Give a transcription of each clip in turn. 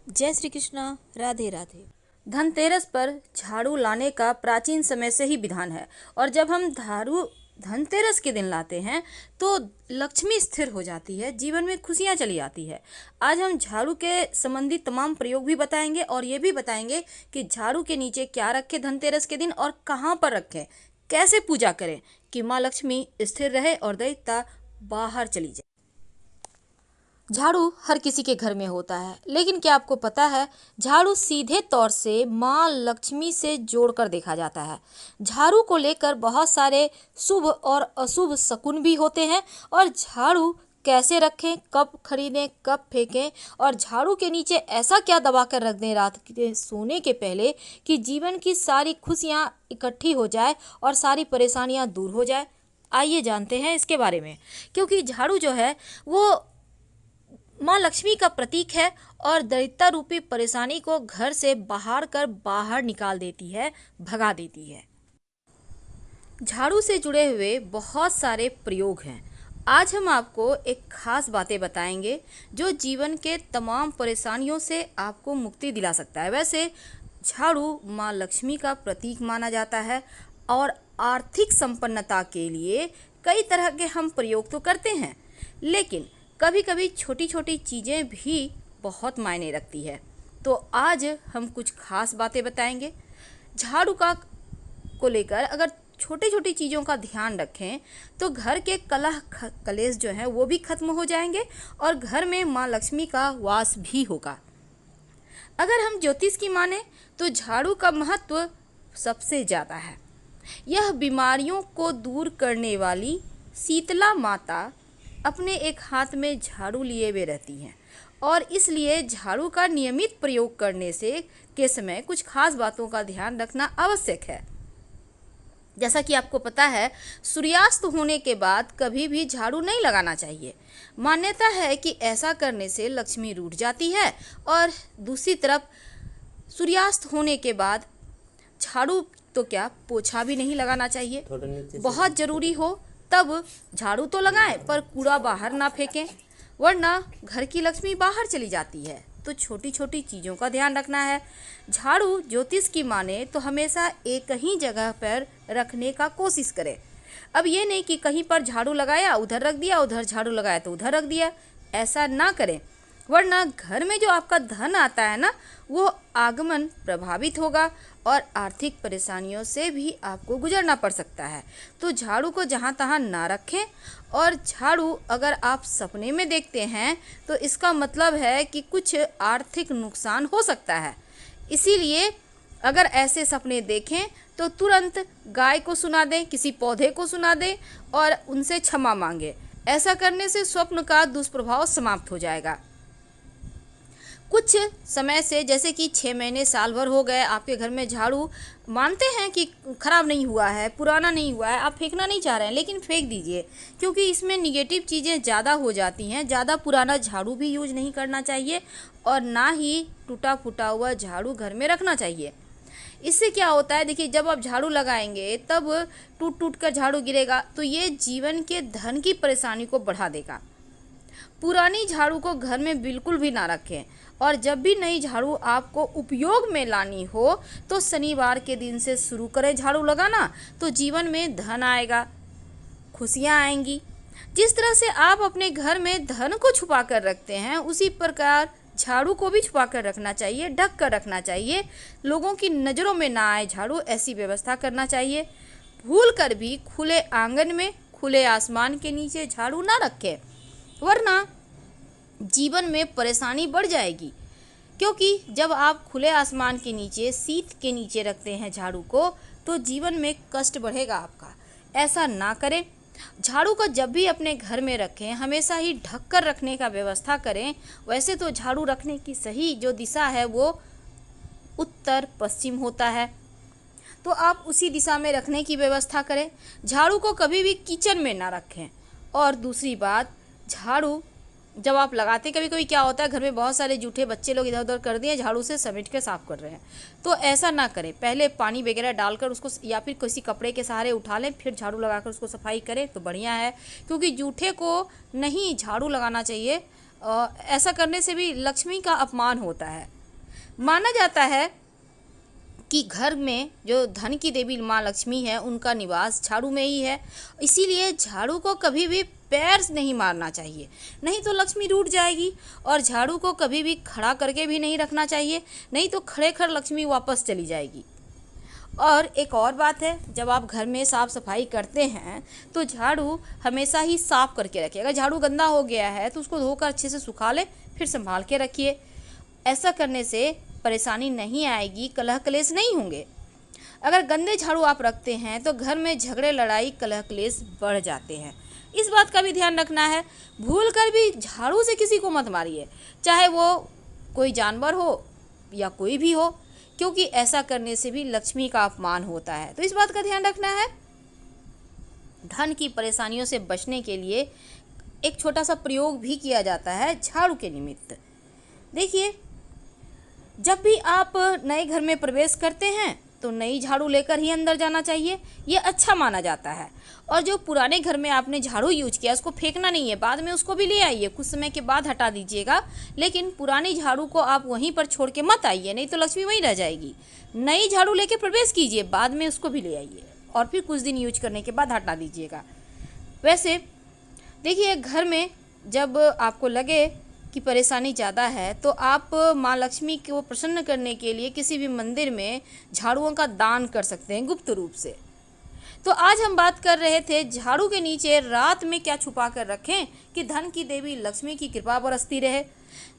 जय श्री कृष्णा। राधे राधे। धनतेरस पर झाड़ू लाने का प्राचीन समय से ही विधान है और जब हम झाड़ू धनतेरस के दिन लाते हैं तो लक्ष्मी स्थिर हो जाती है, जीवन में खुशियां चली आती है। आज हम झाड़ू के संबंधी तमाम प्रयोग भी बताएंगे और ये भी बताएंगे कि झाड़ू के नीचे क्या रखें धनतेरस के दिन और कहाँ पर रखें, कैसे पूजा करें कि माँ लक्ष्मी स्थिर रहे और दैत्यता बाहर चली जाए। झाड़ू हर किसी के घर में होता है, लेकिन क्या आपको पता है झाड़ू सीधे तौर से माँ लक्ष्मी से जोड़कर देखा जाता है। झाड़ू को लेकर बहुत सारे शुभ और अशुभ शकुन भी होते हैं और झाड़ू कैसे रखें, कब खरीदें, कब फेंकें और झाड़ू के नीचे ऐसा क्या दबा कर रख दें रात के सोने के पहले कि जीवन की सारी खुशियाँ इकट्ठी हो जाए और सारी परेशानियाँ दूर हो जाए। आइए जानते हैं इसके बारे में, क्योंकि झाड़ू जो है वो माँ लक्ष्मी का प्रतीक है और दरिद्रता रूपी परेशानी को घर से बाहर निकाल देती है, भगा देती है। झाड़ू से जुड़े हुए बहुत सारे प्रयोग हैं। आज हम आपको एक खास बातें बताएंगे जो जीवन के तमाम परेशानियों से आपको मुक्ति दिला सकता है। वैसे झाड़ू माँ लक्ष्मी का प्रतीक माना जाता है और आर्थिक संपन्नता के लिए कई तरह के हम प्रयोग तो करते हैं, लेकिन कभी कभी छोटी छोटी चीज़ें भी बहुत मायने रखती है। तो आज हम कुछ खास बातें बताएंगे झाड़ू का को लेकर। अगर छोटी छोटी चीज़ों का ध्यान रखें तो घर के कलह कलेश जो है वो भी खत्म हो जाएंगे और घर में माँ लक्ष्मी का वास भी होगा। अगर हम ज्योतिष की माने तो झाड़ू का महत्व सबसे ज़्यादा है। यह बीमारियों को दूर करने वाली शीतला माता अपने एक हाथ में झाड़ू लिए हुए रहती हैं और इसलिए झाड़ू का नियमित प्रयोग करने से के समय कुछ खास बातों का ध्यान रखना आवश्यक है। जैसा कि आपको पता है, सूर्यास्त होने के बाद कभी भी झाड़ू नहीं लगाना चाहिए। मान्यता है कि ऐसा करने से लक्ष्मी रूठ जाती है और दूसरी तरफ सूर्यास्त होने के बाद झाड़ू तो क्या पोछा भी नहीं लगाना चाहिए। बहुत ज़रूरी हो तब झाड़ू तो लगाएं पर कूड़ा बाहर ना फेंकें, वरना घर की लक्ष्मी बाहर चली जाती है। तो छोटी छोटी चीज़ों का ध्यान रखना है। झाड़ू ज्योतिष की माने तो हमेशा एक ही जगह पर रखने का कोशिश करें। अब ये नहीं कि कहीं पर झाड़ू लगाया उधर रख दिया, उधर झाड़ू लगाया तो उधर रख दिया, ऐसा ना करें, वरना घर में जो आपका धन आता है ना वो आगमन प्रभावित होगा और आर्थिक परेशानियों से भी आपको गुजरना पड़ सकता है। तो झाड़ू को जहाँ तहाँ ना रखें और झाड़ू अगर आप सपने में देखते हैं तो इसका मतलब है कि कुछ आर्थिक नुकसान हो सकता है। इसीलिए अगर ऐसे सपने देखें तो तुरंत गाय को सुना दें, किसी पौधे को सुना दें और उनसे क्षमा मांगे। ऐसा करने से स्वप्न का दुष्प्रभाव समाप्त हो जाएगा। कुछ समय से जैसे कि 6 महीने साल भर हो गए आपके घर में झाड़ू मानते हैं कि ख़राब नहीं हुआ है, पुराना नहीं हुआ है, आप फेंकना नहीं चाह रहे हैं, लेकिन फेंक दीजिए क्योंकि इसमें निगेटिव चीज़ें ज़्यादा हो जाती हैं। ज़्यादा पुराना झाड़ू भी यूज नहीं करना चाहिए और ना ही टूटा फूटा हुआ झाड़ू घर में रखना चाहिए। इससे क्या होता है, देखिए जब आप झाड़ू लगाएंगे तब टूट टूट कर झाड़ू गिरेगा तो ये जीवन के धन की परेशानी को बढ़ा देगा। पुरानी झाड़ू को घर में बिल्कुल भी ना रखें और जब भी नई झाड़ू आपको उपयोग में लानी हो तो शनिवार के दिन से शुरू करें झाड़ू लगाना, तो जीवन में धन आएगा, खुशियाँ आएंगी। जिस तरह से आप अपने घर में धन को छुपा कर रखते हैं उसी प्रकार झाड़ू को भी छुपा कर रखना चाहिए, ढक कर रखना चाहिए, लोगों की नज़रों में ना आए झाड़ू, ऐसी व्यवस्था करना चाहिए। भूल कर भी खुले आंगन में, खुले आसमान के नीचे झाड़ू ना रखें, वरना जीवन में परेशानी बढ़ जाएगी। क्योंकि जब आप खुले आसमान के नीचे, शीत के नीचे रखते हैं झाड़ू को तो जीवन में कष्ट बढ़ेगा आपका। ऐसा ना करें। झाड़ू को जब भी अपने घर में रखें हमेशा ही ढक कर रखने का व्यवस्था करें। वैसे तो झाड़ू रखने की सही जो दिशा है वो उत्तर पश्चिम होता है, तो आप उसी दिशा में रखने की व्यवस्था करें। झाड़ू को कभी भी किचन में ना रखें। और दूसरी बात, झाड़ू जब आप लगाते, कभी कभी क्या होता है घर में बहुत सारे जूठे बच्चे लोग इधर उधर कर दिए, झाड़ू से समेट के साफ कर रहे हैं, तो ऐसा ना करें। पहले पानी वगैरह डालकर उसको या फिर किसी कपड़े के सहारे उठा लें, फिर झाड़ू लगाकर उसको सफाई करें तो बढ़िया है। क्योंकि जूठे को नहीं झाड़ू लगाना चाहिए ऐसा करने से भी लक्ष्मी का अपमान होता है। माना जाता है कि घर में जो धन की देवी माँ लक्ष्मी है उनका निवास झाड़ू में ही है। इसीलिए झाड़ू को कभी भी पैर से नहीं मारना चाहिए, नहीं तो लक्ष्मी रूठ जाएगी। और झाड़ू को कभी भी खड़ा करके भी नहीं रखना चाहिए, नहीं तो खड़े खड़ लक्ष्मी वापस चली जाएगी। और एक और बात है, जब आप घर में साफ़ सफाई करते हैं तो झाड़ू हमेशा ही साफ़ करके रखिए। अगर झाड़ू गंदा हो गया है तो उसको धोकर अच्छे से सुखा ले, फिर संभाल के रखिए। ऐसा करने से परेशानी नहीं आएगी, कलह कलेश नहीं होंगे। अगर गंदे झाड़ू आप रखते हैं तो घर में झगड़े लड़ाई कलह कलेश बढ़ जाते हैं। इस बात का भी ध्यान रखना है, भूल कर भी झाड़ू से किसी को मत मारिए, चाहे वो कोई जानवर हो या कोई भी हो, क्योंकि ऐसा करने से भी लक्ष्मी का अपमान होता है। तो इस बात का ध्यान रखना है। धन की परेशानियों से बचने के लिए एक छोटा सा प्रयोग भी किया जाता है झाड़ू के निमित्त। देखिए, जब भी आप नए घर में प्रवेश करते हैं तो नई झाड़ू लेकर ही अंदर जाना चाहिए, ये अच्छा माना जाता है। और जो पुराने घर में आपने झाड़ू यूज किया उसको फेंकना नहीं है, बाद में उसको भी ले आइए, कुछ समय के बाद हटा दीजिएगा, लेकिन पुरानी झाड़ू को आप वहीं पर छोड़ के मत आइए, नहीं तो लक्ष्मी वहीं रह जाएगी। नई झाड़ू लेके प्रवेश कीजिए, बाद में उसको भी ले आइए और फिर कुछ दिन यूज करने के बाद हटा दीजिएगा। वैसे देखिए, घर में जब आपको लगे कि परेशानी ज़्यादा है तो आप माँ लक्ष्मी को प्रसन्न करने के लिए किसी भी मंदिर में झाड़ुओं का दान कर सकते हैं गुप्त रूप से। तो आज हम बात कर रहे थे झाड़ू के नीचे रात में क्या छुपा कर रखें कि धन की देवी लक्ष्मी की कृपा बरसती रहे।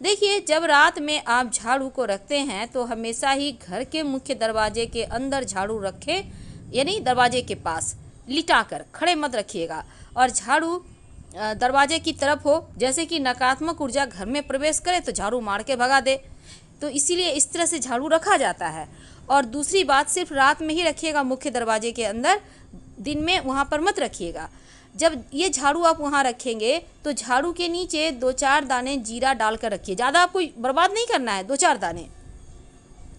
देखिए, जब रात में आप झाड़ू को रखते हैं तो हमेशा ही घर के मुख्य दरवाजे के अंदर झाड़ू रखें, यानी दरवाजे के पास लिटा कर, खड़े मत रखिएगा। और झाड़ू दरवाजे की तरफ हो, जैसे कि नकारात्मक ऊर्जा घर में प्रवेश करे तो झाड़ू मार के भगा दे। तो इसीलिए इस तरह से झाड़ू रखा जाता है। और दूसरी बात, सिर्फ रात में ही रखिएगा मुख्य दरवाजे के अंदर, दिन में वहाँ पर मत रखिएगा। जब ये झाड़ू आप वहाँ रखेंगे तो झाड़ू के नीचे 2-4 दाने जीरा डालकर रखिए। ज़्यादा आपको बर्बाद नहीं करना है, 2-4 दाने।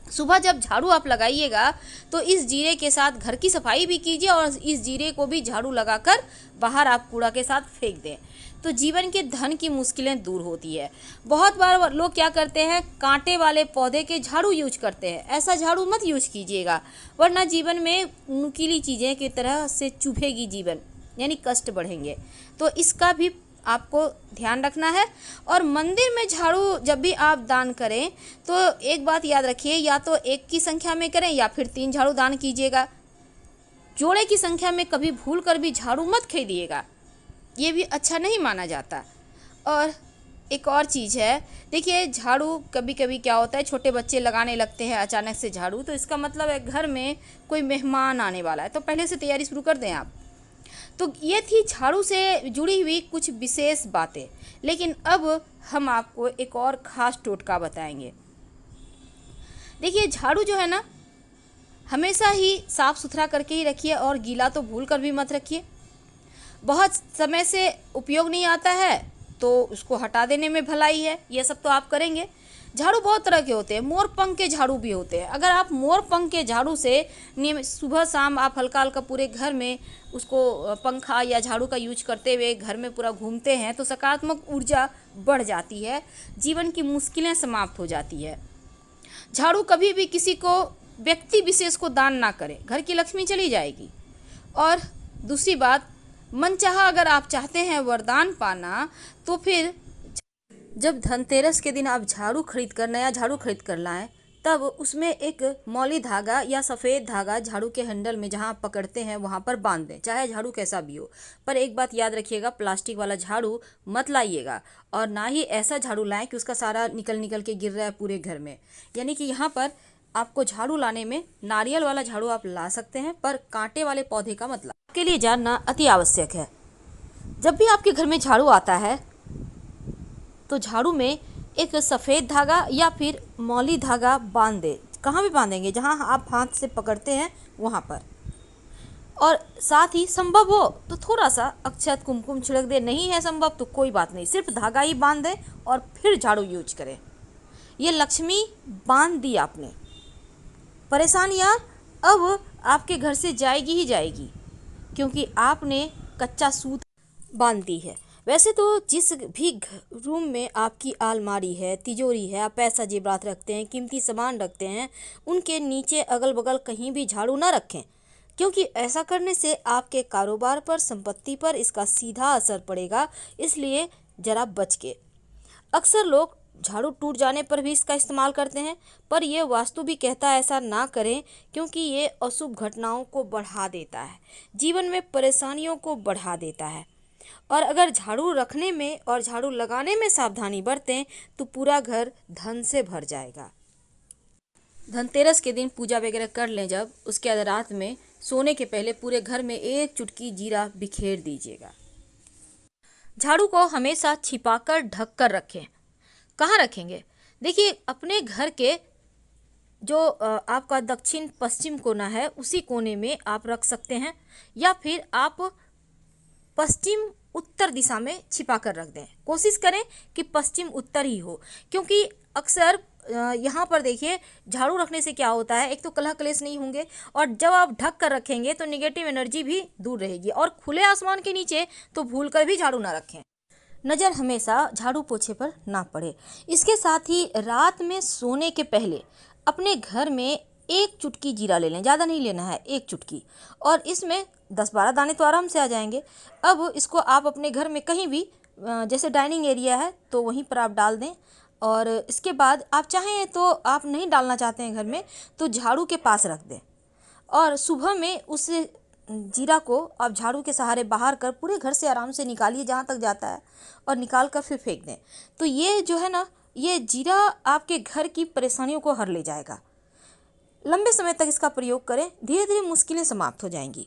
सुबह जब झाड़ू आप लगाइएगा तो इस जीरे के साथ घर की सफाई भी कीजिए और इस जीरे को भी झाड़ू लगाकर बाहर आप कूड़ा के साथ फेंक दें, तो जीवन के धन की मुश्किलें दूर होती है। बहुत बार लोग क्या करते हैं, कांटे वाले पौधे के झाड़ू यूज करते हैं। ऐसा झाड़ू मत यूज कीजिएगा, वरना जीवन में नुकीली चीज़ें की तरह से चुभेगी जीवन, यानी कष्ट बढ़ेंगे। तो इसका भी आपको ध्यान रखना है। और मंदिर में झाड़ू जब भी आप दान करें तो एक बात याद रखिए, या तो 1 की संख्या में करें या फिर 3 झाड़ू दान कीजिएगा। जोड़े की संख्या में कभी भूल कर भी झाड़ू मत खरीदिएगा, ये भी अच्छा नहीं माना जाता। और एक और चीज़ है, देखिए, झाड़ू कभी कभी क्या होता है, छोटे बच्चे लगाने लगते हैं अचानक से झाड़ू, तो इसका मतलब है घर में कोई मेहमान आने वाला है, तो पहले से तैयारी शुरू कर दें आप। तो ये थी झाड़ू से जुड़ी हुई कुछ विशेष बातें, लेकिन अब हम आपको एक और ख़ास टोटका बताएंगे। देखिए, झाड़ू जो है ना, हमेशा ही साफ़ सुथरा करके ही रखिए और गीला तो भूल कर भी मत रखिए। बहुत समय से उपयोग नहीं आता है तो उसको हटा देने में भलाई है, ये सब तो आप करेंगे। झाड़ू बहुत तरह के होते हैं, मोर पंख के झाड़ू भी होते हैं। अगर आप मोर पंख के झाड़ू से नियमित सुबह शाम आप हल्का हल्का पूरे घर में उसको पंखा या झाड़ू का यूज करते हुए घर में पूरा घूमते हैं तो सकारात्मक ऊर्जा बढ़ जाती है, जीवन की मुश्किलें समाप्त हो जाती है। झाड़ू कभी भी किसी को, व्यक्ति विशेष को दान ना करें, घर की लक्ष्मी चली जाएगी। और दूसरी बात, मनचाहा अगर आप चाहते हैं वरदान पाना तो फिर जब धनतेरस के दिन आप झाड़ू खरीद कर, नया झाड़ू खरीद कर लाएं, तब उसमें एक मौली धागा या सफ़ेद धागा झाड़ू के हैंडल में जहां आप पकड़ते हैं वहां पर बांध दें, चाहे झाड़ू कैसा भी हो। पर एक बात याद रखिएगा, प्लास्टिक वाला झाड़ू मत लाइएगा और ना ही ऐसा झाड़ू लाएं कि उसका सारा निकल के गिर रहा है पूरे घर में। यानी कि यहाँ पर आपको झाड़ू लाने में नारियल वाला झाड़ू आप ला सकते हैं, पर कांटे वाले पौधे का मत ला। आपके लिए जानना अति आवश्यक है, जब भी आपके घर में झाड़ू आता है तो झाड़ू में एक सफ़ेद धागा या फिर मौली धागा बांध दे। कहाँ भी बांधेंगे, जहाँ आप हाथ से पकड़ते हैं वहाँ पर। और साथ ही संभव हो तो थोड़ा सा अक्षत कुमकुम छिड़क दे, नहीं है संभव तो कोई बात नहीं, सिर्फ धागा ही बांध दें और फिर झाड़ू यूज करें। ये लक्ष्मी बांध दी आपने, परेशानियाँ अब आपके घर से जाएगी ही जाएगी, क्योंकि आपने कच्चा सूत बांध दी है। वैसे तो जिस भी रूम में आपकी अलमारी है, तिजोरी है, आप पैसा जेवरात रखते हैं, कीमती सामान रखते हैं, उनके नीचे अगल बगल कहीं भी झाड़ू ना रखें, क्योंकि ऐसा करने से आपके कारोबार पर, संपत्ति पर इसका सीधा असर पड़ेगा। इसलिए ज़रा बच के। अक्सर लोग झाड़ू टूट जाने पर भी इसका इस्तेमाल करते हैं, पर यह वास्तु भी कहता है ऐसा ना करें, क्योंकि ये अशुभ घटनाओं को बढ़ा देता है, जीवन में परेशानियों को बढ़ा देता है। और अगर झाड़ू रखने में और झाड़ू लगाने में सावधानी बरतें तो पूरा घर धन से भर जाएगा। धनतेरस के दिन पूजा वगैरह कर लें, जब उसके बाद रात में सोने के पहले पूरे घर में एक चुटकी जीरा बिखेर दीजिएगा। झाड़ू को हमेशा छिपाकर ढक कर रखें। कहाँ रखेंगे? देखिए, अपने घर के जो आपका दक्षिण पश्चिम कोना है उसी कोने में आप रख सकते हैं, या फिर आप पश्चिम उत्तर दिशा में छिपा कर रख दें। कोशिश करें कि पश्चिम उत्तर ही हो, क्योंकि अक्सर यहाँ पर देखिए झाड़ू रखने से क्या होता है, एक तो कलह कलेश नहीं होंगे, और जब आप ढक कर रखेंगे तो नेगेटिव एनर्जी भी दूर रहेगी। और खुले आसमान के नीचे तो भूल कर भी झाड़ू ना रखें। नज़र हमेशा झाड़ू पोछे पर ना पड़े। इसके साथ ही रात में सोने के पहले अपने घर में एक चुटकी जीरा ले लें, ज़्यादा नहीं लेना है, एक चुटकी, और इसमें 10-12 दाने तो आराम से आ जाएंगे। अब इसको आप अपने घर में कहीं भी, जैसे डाइनिंग एरिया है तो वहीं पर आप डाल दें, और इसके बाद आप चाहें तो, आप नहीं डालना चाहते हैं घर में, तो झाड़ू के पास रख दें, और सुबह में उस जीरा को आप झाड़ू के सहारे बाहर कर पूरे घर से आराम से निकालिए जहाँ तक जाता है, और निकाल कर फिर फेंक दें। तो ये जो है ना, ये जीरा आपके घर की परेशानियों को हर ले जाएगा। लंबे समय तक इसका प्रयोग करें, धीरे धीरे मुश्किलें समाप्त हो जाएंगी।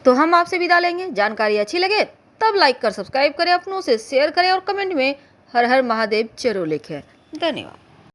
तो हम आपसे विदा लेंगे। जानकारी अच्छी लगे तब लाइक कर सब्सक्राइब करें, अपनों से शेयर करें, और कमेंट में हर हर महादेव जरूर लिखें। धन्यवाद।